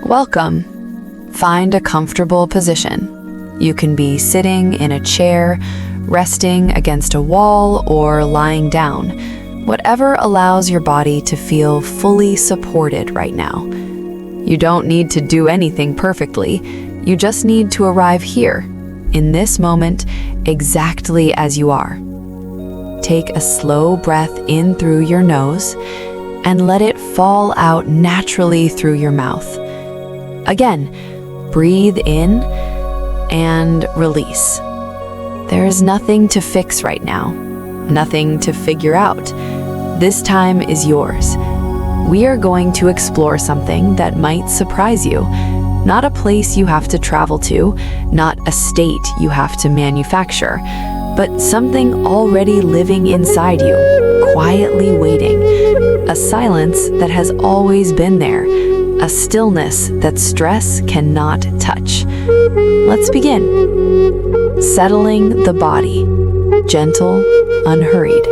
Welcome. Find a comfortable position. You can be sitting in a chair, resting against a wall, or lying down. Whatever allows your body to feel fully supported right now. You don't need to do anything perfectly. You just need to arrive here, in this moment, exactly as you are. Take a slow breath in through your nose and let it fall out naturally through your mouth. Again, breathe in and release. There is nothing to fix right now, nothing to figure out. This time is yours. We are going to explore something that might surprise you. Not a place you have to travel to, not a state you have to manufacture, but something already living inside you, quietly waiting. A silence that has always been there, a stillness that stress cannot touch. Let's begin. Settling the body, gentle, unhurried.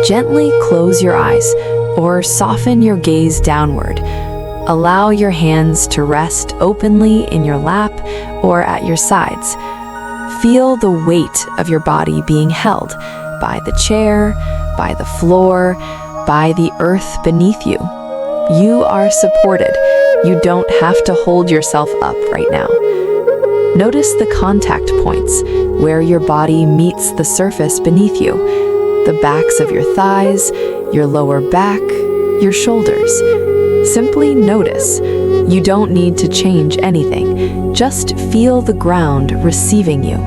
Gently close your eyes or soften your gaze downward. Allow your hands to rest openly in your lap or at your sides. Feel the weight of your body being held by the chair, by the floor, by the earth beneath you. You are supported. You don't have to hold yourself up right now. Notice the contact points where your body meets the surface beneath you. The backs of your thighs, your lower back, your shoulders. Simply notice. You don't need to change anything. Just feel the ground receiving you.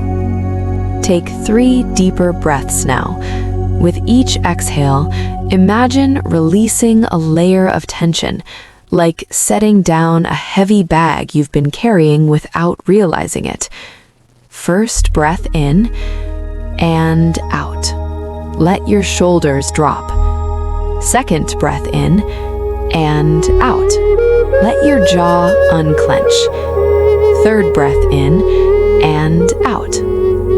Take 3 deeper breaths now. With each exhale, imagine releasing a layer of tension, like setting down a heavy bag you've been carrying without realizing it. First breath in and out. Let your shoulders drop. Second breath in and out. Let your jaw unclench. Third breath in and out.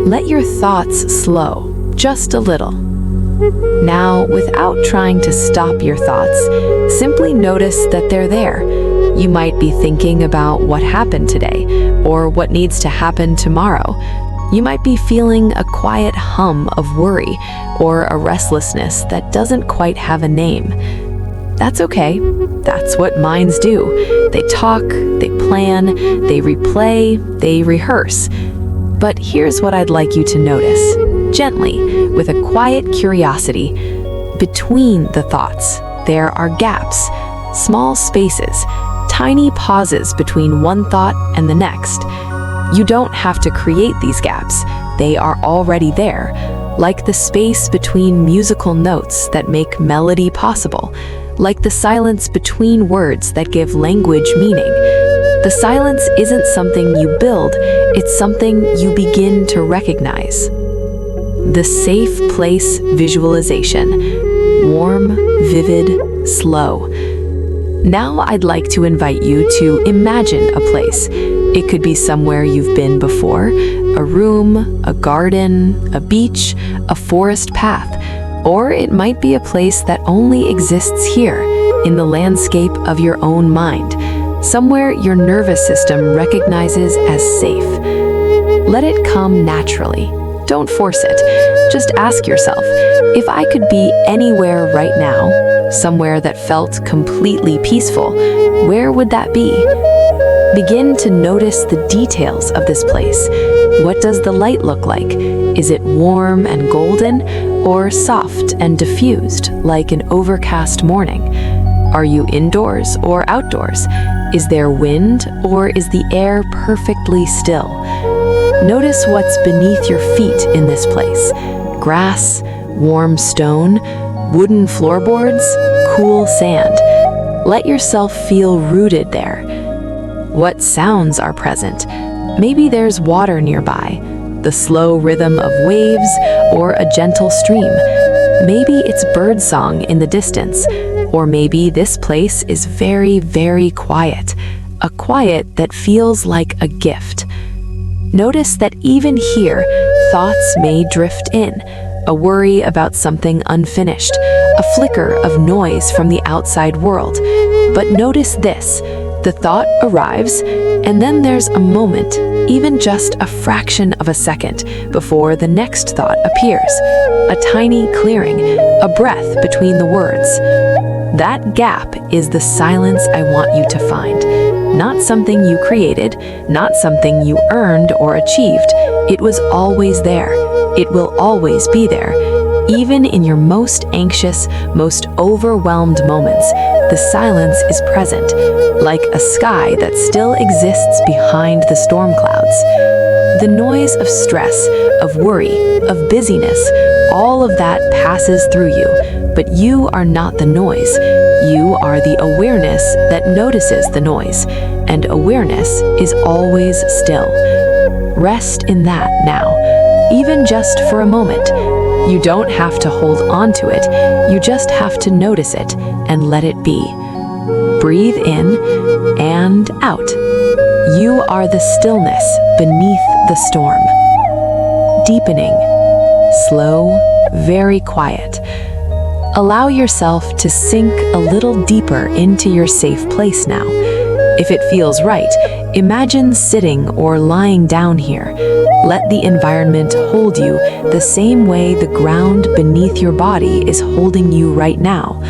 Let your thoughts slow, just a little. Now, without trying to stop your thoughts, simply notice that they're there. You might be thinking about what happened today, or what needs to happen tomorrow. You might be feeling a quiet hum of worry, or a restlessness that doesn't quite have a name. That's okay. That's what minds do. They talk, they plan, they replay, they rehearse. But here's what I'd like you to notice. Gently, with a quiet curiosity, between the thoughts, there are gaps, small spaces, tiny pauses between one thought and the next. You don't have to create these gaps. They are already there, like the space between musical notes that make melody possible, like the silence between words that give language meaning. The silence isn't something you build, it's something you begin to recognize. The safe place visualization. Warm, vivid, slow. Now I'd like to invite you to imagine a place. It could be somewhere you've been before, a room, a garden, a beach, a forest path, or it might be a place that only exists here, in the landscape of your own mind, somewhere your nervous system recognizes as safe. Let it come naturally. Don't force it. Just ask yourself, if I could be anywhere right now, somewhere that felt completely peaceful, where would that be? Begin to notice the details of this place. What does the light look like? Is it warm and golden, or soft and diffused, like an overcast morning? Are you indoors or outdoors? Is there wind, or is the air perfectly still? Notice what's beneath your feet in this place. Grass, warm stone, wooden floorboards, cool sand. Let yourself feel rooted there. What sounds are present? Maybe there's water nearby, the slow rhythm of waves, or a gentle stream. Maybe it's birdsong in the distance, or maybe this place is very, very quiet, a quiet that feels like a gift. Notice that even here, thoughts may drift in, a worry about something unfinished, a flicker of noise from the outside world. But notice this, The thought arrives, and then there's a moment, even just a fraction of a second, before the next thought appears. A tiny clearing, a breath between the words. That gap is the silence I want you to find. Not something you created, not something you earned or achieved. It was always there. It will always be there. Even in your most anxious, most overwhelmed moments, the silence is present, like a sky that still exists behind the storm clouds. The noise of stress, of worry, of busyness, all of that passes through you, but you are not the noise. You are the awareness that notices the noise, and awareness is always still. Rest in that now, even just for a moment. You don't have to hold on to it, you just have to notice it and let it be. Breathe in and out. You are the stillness beneath the storm. Deepening, slow, very quiet. Allow yourself to sink a little deeper into your safe place now. If it feels right, imagine sitting or lying down here. Let the environment hold you the same way the ground beneath your body is holding you right now.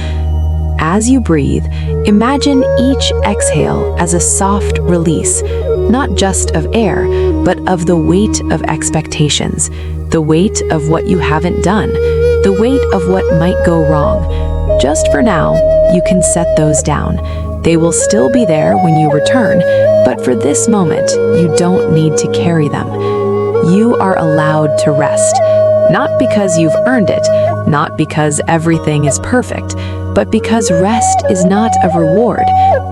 As you breathe, imagine each exhale as a soft release, not just of air, but of the weight of expectations, the weight of what you haven't done, the weight of what might go wrong. Just for now, you can set those down. They will still be there when you return, but for this moment, you don't need to carry them. You are allowed to rest, not because you've earned it, not because everything is perfect, but because rest is not a reward.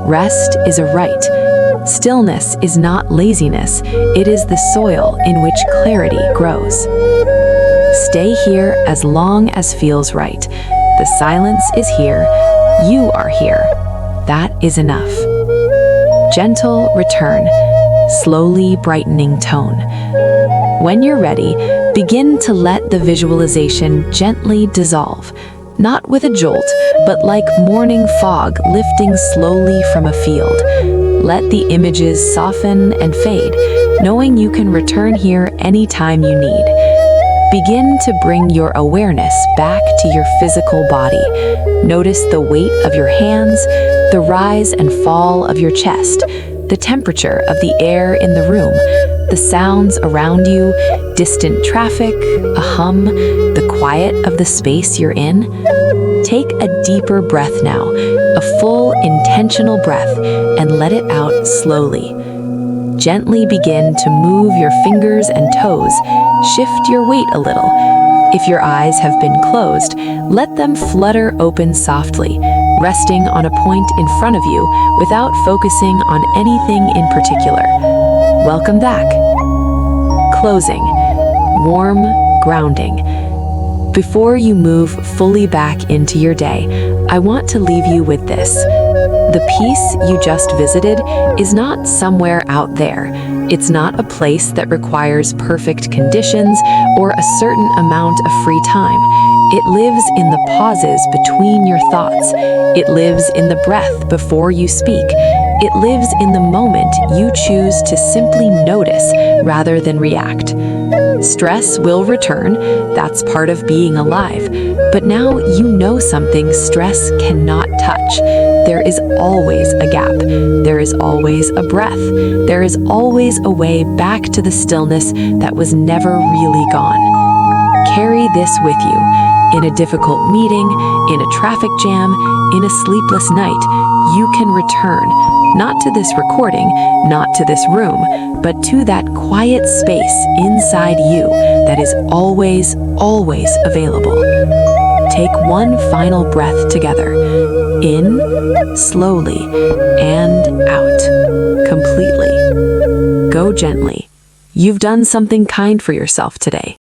Rest is a right. Stillness is not laziness, it is the soil in which clarity grows. Stay here as long as feels right. The silence is here, you are here. That is enough. Gentle return, slowly brightening tone. When you're ready, begin to let the visualization gently dissolve, not with a jolt, but like morning fog lifting slowly from a field. Let the images soften and fade, knowing you can return here anytime you need. Begin to bring your awareness back to your physical body. Notice the weight of your hands, the rise and fall of your chest, the temperature of the air in the room, the sounds around you, distant traffic, a hum, the quiet of the space you're in. Take a deeper breath now, a full, intentional breath, and let it out slowly. Gently begin to move your fingers and toes, shift your weight a little. If your eyes have been closed, let them flutter open softly, resting on a point in front of you without focusing on anything in particular. Welcome back. Closing. Warm, grounding. Before you move fully back into your day, I want to leave you with this. The peace you just visited is not somewhere out there. It's not a place that requires perfect conditions or a certain amount of free time. It lives in the pauses between your thoughts. It lives in the breath before you speak. It lives in the moment you choose to simply notice rather than react. Stress will return, that's part of being alive, but now you know something stress cannot touch. There is always a gap, there is always a breath, there is always a way back to the stillness that was never really gone. Carry this with you. In a difficult meeting, in a traffic jam, in a sleepless night, you can return, not to this recording, not to this room, but to that quiet space inside you that is always, always available. Take one final breath together. In, slowly, and out, completely. Go gently. You've done something kind for yourself today.